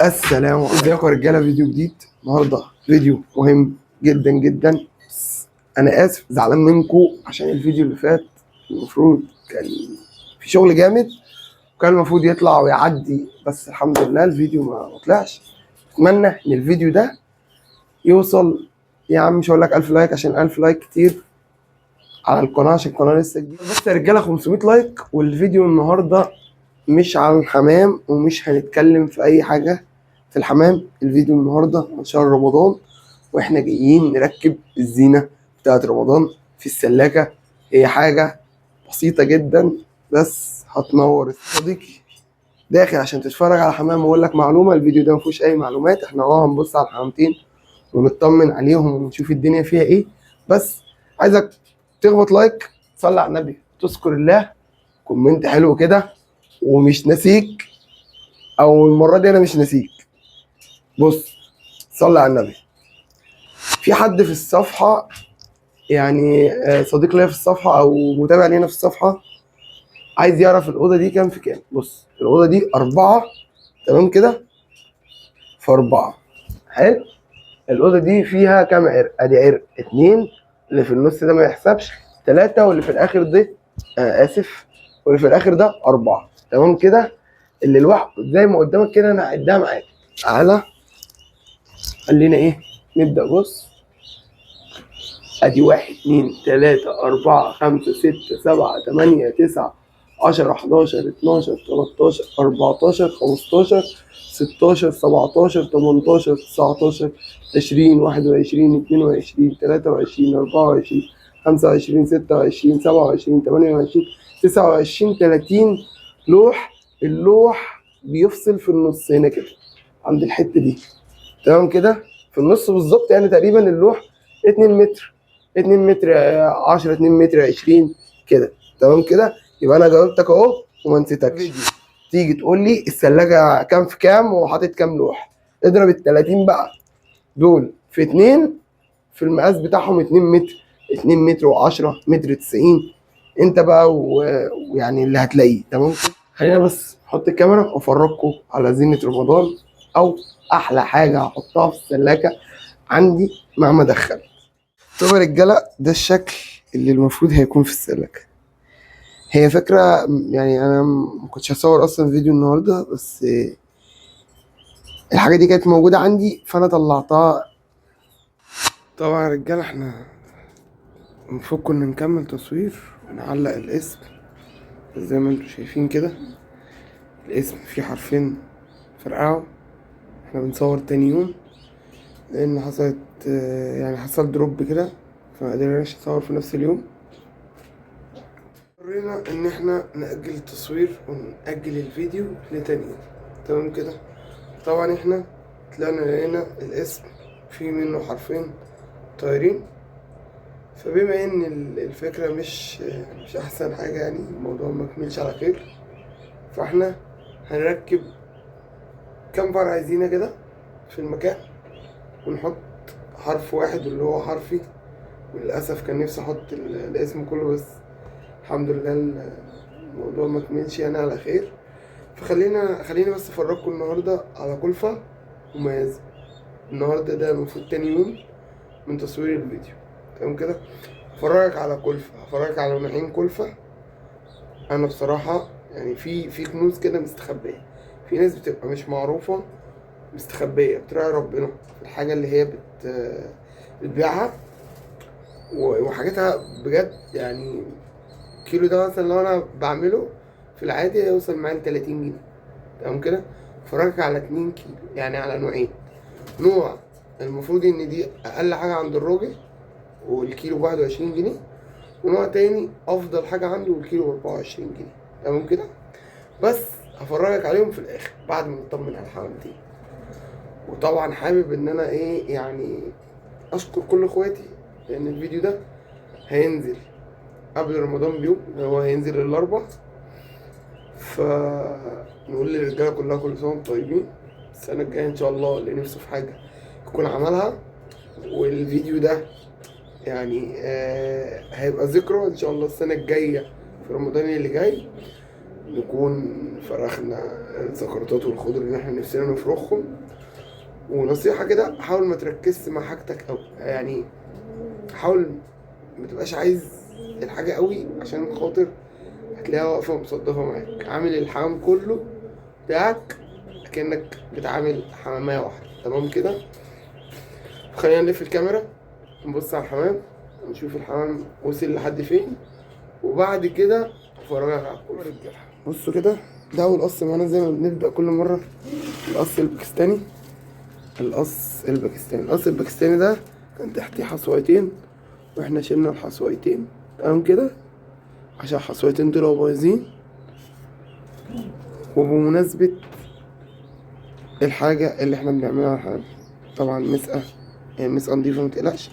السلام عليكم، ازيكم يا رجاله؟ فيديو جديد النهارده، فيديو مهم جدا جدا. بس انا اسف زعلان منكم عشان الفيديو اللي فات المفروض كان في شغل جامد وكان المفروض يطلع ويعدي، بس الحمد لله الفيديو ما طلعش. اتمنى ان الفيديو ده يوصل، يا عم مش هقول لك 1000 لايك عشان 1000 لايك كتير على القناه عشان القناه لسه جديده، بس يا رجاله 500 لايك. والفيديو النهارده مش عن الحمام ومش هنتكلم في اي حاجه في الحمام. الفيديو النهارده عن شهر رمضان واحنا جايين نركب الزينه بتاعت رمضان في السلاكه. هي حاجه بسيطه جدا بس هتنور. صديقي داخل عشان تتفرج على حمام واقول لك معلومه، الفيديو ده مفيهوش اي معلومات. احنا هنبص على الحمامتين ونطمن عليهم ونشوف الدنيا فيها ايه. بس عايزك تخبط لايك، تصلي على النبي، تذكر الله، كومنت حلو كده، ومش ناسيك، او المره دي انا مش ناسيك. بص، صلي على النبي. في حد في الصفحه، يعني صديق ليا في الصفحه او متابع لينا في الصفحه، عايز يعرف الاوضه دي كام في كام. بص، الاوضه دي 4، تمام كده؟ في 4 حلو. الاوضه دي فيها كام عرق؟ ادي عرق 2، اللي في النص ده ما يحسبش 3، واللي في الاخر ده اسف، واللي في الاخر ده 4، تمام كده؟ اللي لوحده زي ما قدامك كده، انا هعدها معاك. تعالى خلينا ايه نبدا. بص، ادي 1 2 3 4 5 6 7 8 9 10 11 12 13 14 15 16 17 18 19 20 21 22 23 24 25 26 27 28 29 30 لوح. اللوح بيفصل في النص هنا كده عند الحته دي، تمام كده؟ في النص بالظبط، يعني تقريبا اللوح 2 متر، 2 متر 10، 2 متر 20 كده، تمام كده؟ يبقى انا جاوبتك اهو وما نسيتكش. تيجي تقول لي الثلاجه كام في كام وحاطط كام لوح، اضرب ال 30 بقى دول في 2، في المقاس بتاعهم 2 متر، 2 متر و10 متر 90، انت بقى ويعني اللي هتلاقيه، تمام كده؟ خلينا بس احط الكاميرا وافرجكم على زينة رمضان، او احلى حاجة هحطها في السلاكة عندي مهما دخل. طب يا رجالة، ده الشكل اللي المفروض هيكون في السلاكة. هي فكرة، يعني انا ما كنتش هصور اصلا فيديو النهاردة، بس الحاجة دي كانت موجودة عندي فانا طلعتها. طبعا يا رجالة، احنا المفروض كنا نكمل تصوير ونعلق الاسم زي ما انتوا شايفين كده. الاسم فيه حرفين فرقعوا. احنا بنصور تاني يوم لان حصلت يعني حصل دروب كده، فما قدرناش نصور في نفس اليوم. اضطرينا ان احنا نأجل التصوير ونأجل الفيديو لتاني يوم، تمام كده؟ طبعا احنا طلعنا لقينا الاسم فيه منه حرفين طايرين. فبما ان الفكرة مش احسن حاجة، يعني الموضوع مكملش على خير، فاحنا هنركب كام فرع زينة كده في المكان ونحط حرف واحد اللي هو حرفي. وللأسف كان نفسي أحط الاسم كله، بس الحمد لله الموضوع مكملش يعني على خير. خليني بس أفرجكم النهاردة على كلفة مميزة. النهاردة ده المفروض تاني يوم من تصوير الفيديو، تمام كده؟ هفرجك على كلفة، هفرجك على نوعين كلفة. أنا بصراحة يعني في كنوز كده مستخبية، في ناس بتبقى مش معروفة مستخبية بتراعي ربنا في الحاجة اللي هي بتبيعها، وحاجاتها بجد. يعني كيلو ده مثلا لو انا بعمله في العادي هيوصل معايا ل 30 جنيه، تمام كده؟ فرجك على 2 كيلو، يعني على نوعين. نوع المفروض ان دي اقل حاجة عند الراجل والكيلو ب21 جنيه، ونوع تاني افضل حاجة عنده والكيلو ب24 جنيه، تمام كده؟ بس هفرجك عليهم في الاخر بعد ما نطمن على الحمامتين. وطبعا حابب ان انا ايه يعني اشكر كل اخواتي، لان الفيديو ده هينزل قبل رمضان بيوم، هو هينزل الاربع. فنقول للرجاله كلها كل سنه وانتم طيبين. السنه الجايه ان شاء الله اللي نفسه في حاجه يكون عملها. والفيديو ده يعني هيبقى ذكرى ان شاء الله السنه الجايه في رمضان اللي جاي. نكون فرخنا الزكرتات والخضر اللي احنا نفسنا نفرخهم. ونصيحة كده، حاول ما تركزش مع حاجتك أوي، يعني حاول ما تبقاش عايز الحاجة قوي، عشان خاطر هتلاقيها واقفة مصدفة معاك. عامل الحمام كله بتاعك كأنك بتعامل حمامية واحدة، تمام كده. خلينا نلف الكاميرا نبص على الحمام، نشوف الحمام وصل لحد فين، وبعد كده افرجك على كل رجاله. بصوا كده، ده اول قص معانا زي ما بنبدأ كل مرة. القص الباكستاني. القص الباكستاني ده كان تحتيه حصويتين، واحنا شلنا الحصويتين، تمام كده، عشان الحصويتين طلعوا بايظين. وبمناسبة الحاجة اللي احنا بنعملها على الحمام، طبعا مسقة نضيفة متقلقش.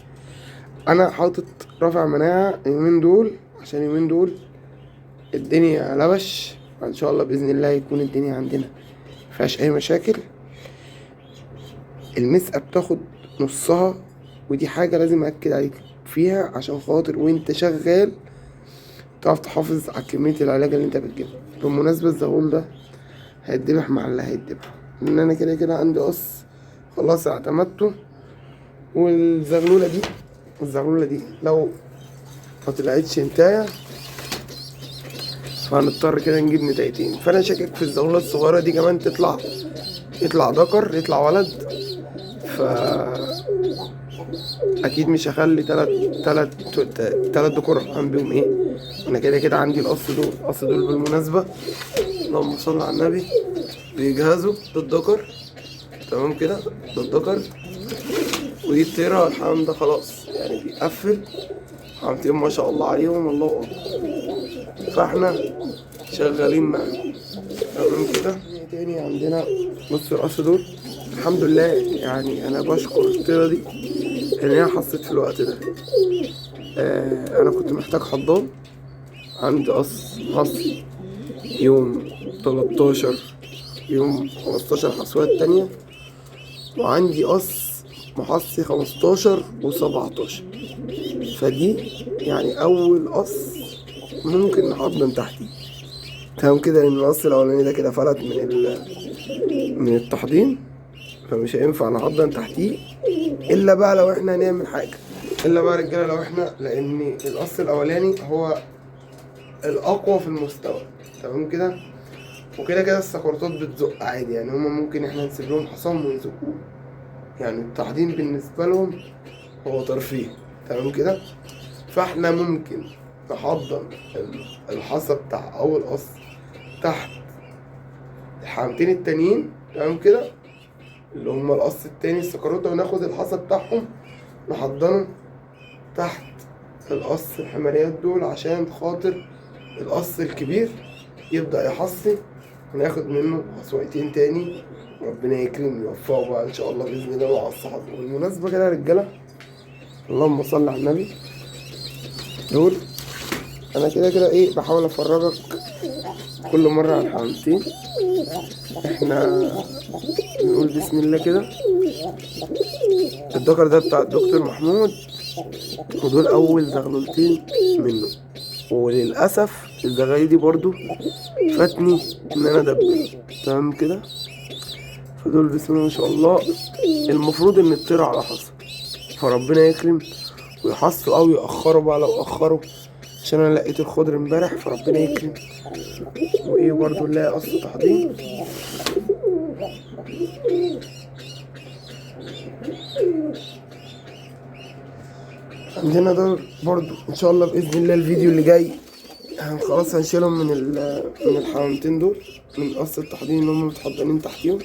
انا حاطط رافع مناعة اليومين دول، عشان اليومين دول الدنيا لبش، ان شاء الله باذن الله يكون الدنيا عندنا مفيهاش اي مشاكل. المسقة بتاخد نصها، ودي حاجة لازم أكد عليك فيها، عشان خاطر وانت شغال تعرف تحافظ على كمية العلاج اللي انت بتجيبها. بالمناسبة الزغلول ده هيتذبح مع اللي هيتذبح، لأن أنا كده كده عندي قص خلاص اعتمدته. والزغلولة دي لو ما طلعتش انتاية فهنضطر كده نجيب نتايتين. فأنا شاكك في الزغلولة الصغيرة دي كمان يطلع ذكر، يطلع ولد. اكيد مش هخلي تلات ذكور اعمل بيهم ايه. انا كده كده عندي القص دول بالمناسبه، اللهم صل على النبي، بيجهزوا للذكر، تمام كده، للذكر. ودي الطيره، الحمام ده خلاص يعني بيقفل. حمامتين ما شاء الله عليهم، الله اكبر. فاحنا شغالين معاهم، تمام كده. تاني عندنا بص القص دول، الحمد لله يعني انا بشكر الطيره دي ان هي حصت في الوقت ده. انا كنت محتاج حضان، عندي قص يوم 13 يوم 15 حصوات تانية، وعندي قص محصي 15 و17. فدي يعني اول قص ممكن نحضن تحتيه، تمام كده، لان القص الاولاني ده كده فلت من التحضين، فمش هينفع نحضن تحتيه الا بقى لو احنا هنعمل حاجه، الا بقى رجاله لو احنا، لان القص الاولاني هو الاقوى في المستوى، تمام كده. وكده كده السكرتات بتزق عادي، يعني هما ممكن احنا نسيب لهم حصان ويزقوه، يعني التحضين بالنسبه لهم هو ترفيه، تمام كده. فاحنا ممكن نحضن الحصى بتاع اول قص تحت الحامتين التانيين، تمام كده، اللي هما القص التاني السكروته، وناخد الحصى بتاعهم نحضنه تحت القص الحماريات دول، عشان خاطر القص الكبير يبدأ يحصي وناخد منه حصويتين تاني، ربنا يكرم يوفقه بقى ان شاء الله باذن الله مع الصحاب. بالمناسبه كده يا رجاله، اللهم صل على النبي، دول انا كده ايه بحاول افرجك كل مره على الحمامتين. احنا نقول بسم الله كده. الذكر ده بتاع الدكتور محمود، ودول اول زغلولتين منه، وللاسف الزغاليل دي برضو فاتني ان انا ادبر، تمام كده. فدول بسم الله ما شاء الله، المفروض ان الطير على حصى، فربنا يكرم ويحصوا او يأخروا بقى لو أخروا، عشان انا لقيت الخضر امبارح، فربنا يكرم. وايه برضو نلاقي قص تحضير. عندنا دول برضو ان شاء الله باذن الله الفيديو اللي جاي خلاص هنشيلهم من الحمامتين دول، من قص التحضير اللي هم متحضنين تحتيهم.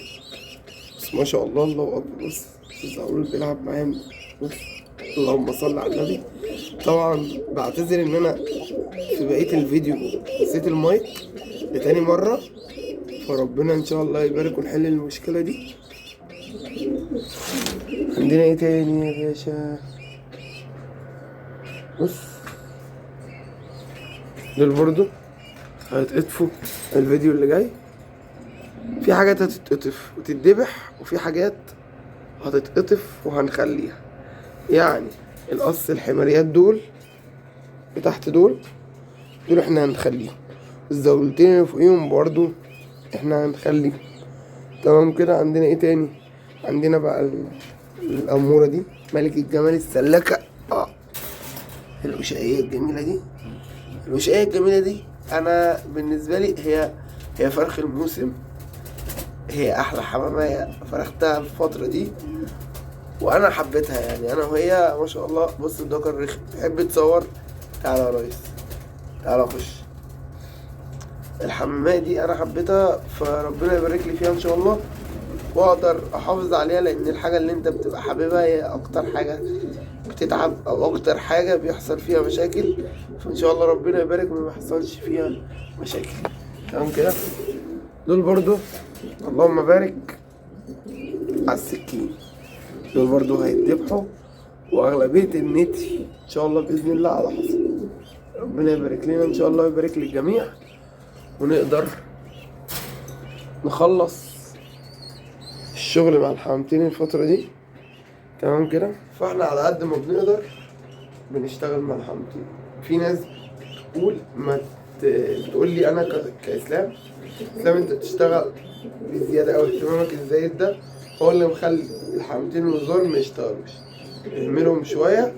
بس ما شاء الله، الله اكبر. بص الزغلول بيلعب معايا، بص اللهم صل على النبي. طبعا بعتذر ان انا في بقيه الفيديو نسيت المايك لتاني مره، فربنا ان شاء الله يبارك ونحل المشكله دي. عندنا ايه تاني يا باشا؟ بص دول برضو هيتقطفوا الفيديو اللي جاي. في حاجات هتتقطف وتتذبح، وفي حاجات هتتقطف وهنخليها. يعني القص الحماريات دول تحت دول احنا هنخليهم، الزاويتين اللي فوقيهم برضو احنا هنخلي. تمام كده. عندنا ايه تاني؟ عندنا بقى الأمورة دي ملك الجمال السلاكة. الوشقية الجميلة دي، الوشقية الجميلة دي أنا بالنسبة لي هي فرخ الموسم. هي أحلى حمامية فرختها الفترة دي وأنا حبيتها. يعني أنا وهي ما شاء الله. بص الدكر رخم، تحب تصور؟ تعالى يا ريس، تعالى خش. الحمامية دي أنا حبيتها، فربنا يبارك لي فيها إن شاء الله واقدر احافظ عليها، لان الحاجة اللي انت بتبقى حاببها هي اكتر حاجة بتتعب او اكتر حاجة بيحصل فيها مشاكل. فان شاء الله ربنا يبارك وما يحصلش فيها مشاكل. تمام كده. دول برضو اللهم بارك على السكين، دول برضو هيتذبحوا واغلبية النتي ان شاء الله باذن الله على حسب. ربنا يبارك لنا ان شاء الله، يبارك للجميع ونقدر نخلص الشغل مع الحمامتين الفترة دي. تمام كده. فاحنا على قد ما بنقدر بنشتغل مع الحمامتين. في ناس تقول ما تقول لي انا كاسلام انت بتشتغل بزياده او اهتمامك الزايد ده هو اللي مخلي الحمامتين الوزار ما يشتغلوش. اهملهم شويه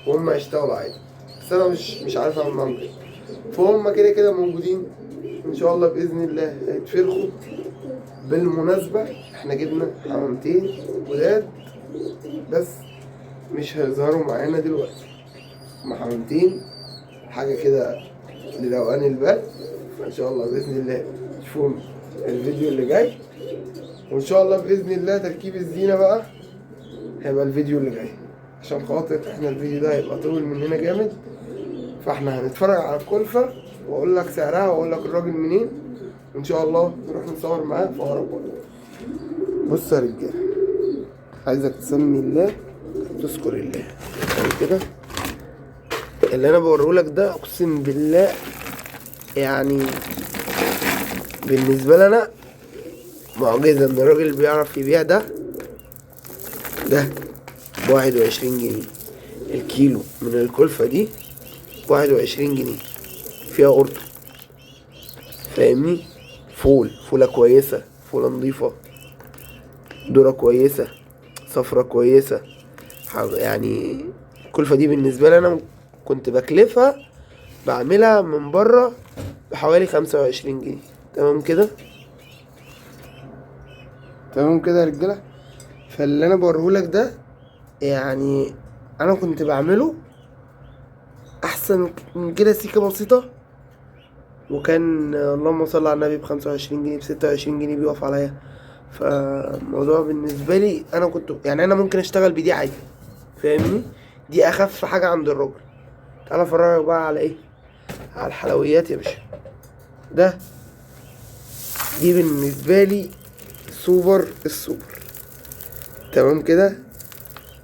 وهم يشتغلوا عادي، بس انا مش عارف اعمل معاهم كده. فهم كده كده موجودين ان شاء الله باذن الله هيتفرخوا. بالمناسبة احنا جبنا حمامتين جداد بس مش هيظهروا معانا دلوقتي. هما حمامتين حاجة كده لروقان البال، فان شاء الله بإذن الله تشوفون الفيديو اللي جاي. وان شاء الله بإذن الله تركيب الزينة بقى هيبقى الفيديو اللي جاي، عشان خاطر احنا الفيديو ده هيبقى طويل مننا جامد. فاحنا هنتفرج على الكلفة واقول لك سعرها واقول لك الراجل منين، وان شاء الله نروح نصور معاه في اقرب وقت. بص يا رجاله، عايزك تسمي الله وتذكر الله. كده اللي انا بوريهولك ده اقسم بالله يعني بالنسبه لنا معجزه ان الراجل بيعرف يبيع ده ب21 جنيه الكيلو من الكلفه دي. 21 جنيه فيها قرطه، فاهمني؟ فولة كويسة، فولة نظيفة، ذرة كويسة، صفرة كويسة. يعني الكلفة دي بالنسبة لي أنا كنت بكلفها بعملها من بره بحوالي 25 جنيه. تمام كده. تمام كده يا رجالة. فاللي أنا بوريهولك ده يعني أنا كنت بعمله أحسن من كده سيكة بسيطة، وكان اللهم صل على النبي ب25 جنيه ب26 جنيه بيقف عليا. فالموضوع بالنسبه لي انا كنت يعني انا ممكن اشتغل بدي عادي، فاهمني؟ دي اخف حاجه عند الراجل. تعالى افرجك بقى على ايه، على الحلويات يا باشا. دي بالنسبه لي سوبر السوبر. تمام كده.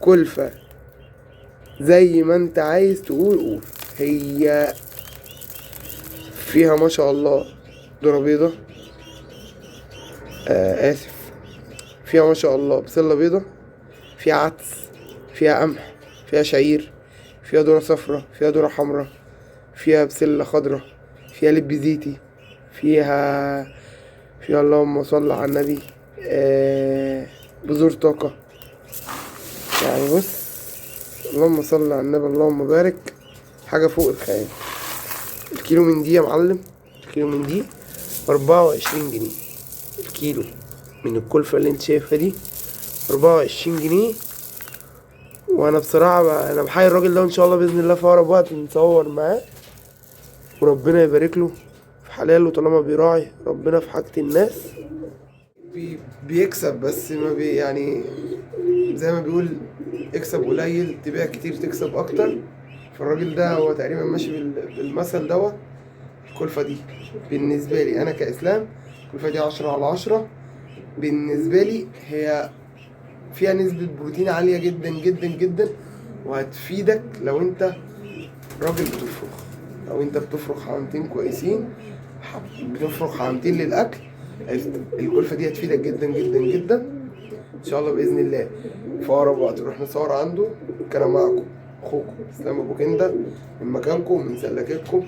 كلفه زي ما انت عايز تقول قول. هي فيها ما شاء الله ذرة بيضة، اسف، فيها ما شاء الله بسلة بيضة، فيها عدس، فيها قمح، فيها شعير، فيها ذرة صفرة، فيها ذرة حمرا، فيها بسلة خضرا، فيها لب زيتي، فيها اللهم صل على النبي بذور طاقة. يعني بص اللهم صل على النبي اللهم بارك، حاجة فوق الخيال. الكيلو من دي يا معلم، الكيلو من دي 24 جنيه الكيلو من الكلفة اللي انت شايفها دي 24 جنيه. وانا بصراحة انا بحيي الراجل ده، وان شاء الله باذن الله في اقرب وقت نصور معاه وربنا يبارك له في حلاله طالما بيراعي ربنا في حاجة الناس. بيكسب بس ما يعني زي ما بيقول اكسب قليل تبيع كتير تكسب اكتر. فالراجل ده هو تقريبا ماشي بالمثل دوت. الكلفة دي بالنسبة لي انا كاسلام الكلفة دي 10/10 بالنسبة لي. هي فيها نسبة بروتين عالية جدا جدا جدا، وهتفيدك لو انت راجل بتفرخ. لو انت بتفرخ حمامتين كويسين، بتفرخ حمامتين للاكل، الكلفة دي هتفيدك جدا جدا جدا ان شاء الله باذن الله. في اقرب وقت نروح نصور عنده. كان معكم اخوكم اسلام ابو كنده من مكانكم من سلكتكم.